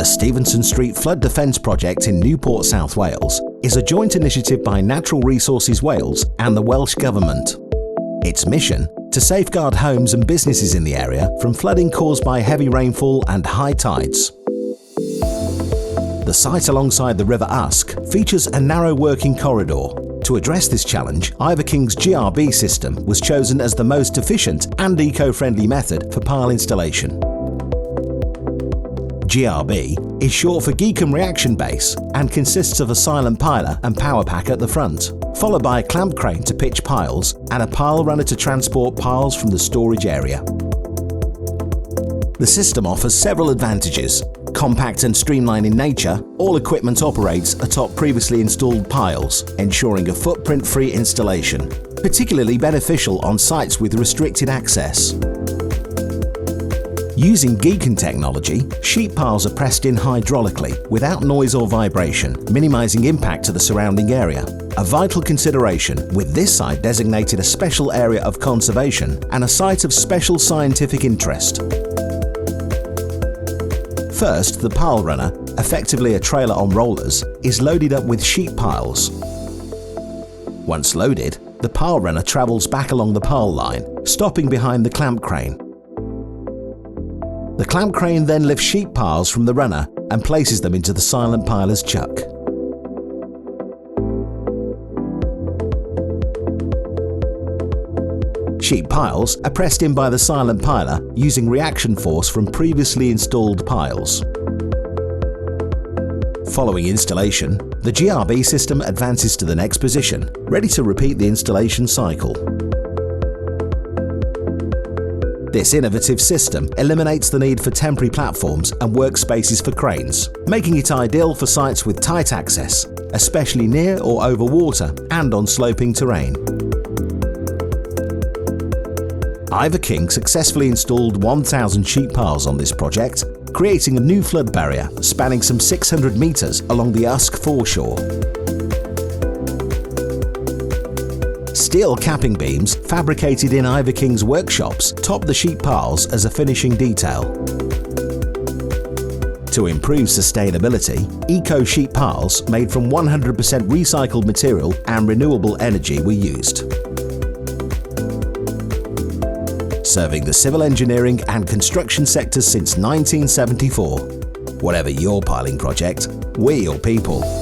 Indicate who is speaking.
Speaker 1: The Stephenson Street Flood Defence Project in Newport, South Wales is a joint initiative by Natural Resources Wales and the Welsh Government. Its mission: to safeguard homes and businesses in the area from flooding caused by heavy rainfall and high tides. The site alongside the River Usk features a narrow working corridor. To address this challenge, Ivor King's GRB system was chosen as the most efficient and eco-friendly method for pile installation. GRB is short for Giken Reaction Base and consists of a silent piler and power pack at the front, followed by a clamp crane to pitch piles and a pile runner to transport piles from the storage area. The system offers several advantages. Compact and streamlined in nature, all equipment operates atop previously installed piles, ensuring a footprint-free installation, particularly beneficial on sites with restricted access. Using Giken technology, sheet piles are pressed in hydraulically without noise or vibration, minimizing impact to the surrounding area. A vital consideration, with this site designated a special area of conservation and a site of special scientific interest. First, the pile runner, effectively a trailer on rollers, is loaded up with sheet piles. Once loaded, the pile runner travels back along the pile line, stopping behind the clamp crane. The clamp crane then lifts sheet piles from the runner and places them into the silent piler's chuck. Sheet piles are pressed in by the silent piler using reaction force from previously installed piles. Following installation, the GRB system advances to the next position, ready to repeat the installation cycle. This innovative system eliminates the need for temporary platforms and workspaces for cranes, making it ideal for sites with tight access, especially near or over water and on sloping terrain. Ivor King successfully installed 1,000 sheet piles on this project, creating a new flood barrier spanning some 600 metres along the Usk foreshore. Steel capping beams fabricated in Ivor King's workshops top the sheet piles as a finishing detail. To improve sustainability, eco sheet piles made from 100% recycled material and renewable energy were used. Serving the civil engineering and construction sectors since 1974. Whatever your piling project, we're your people.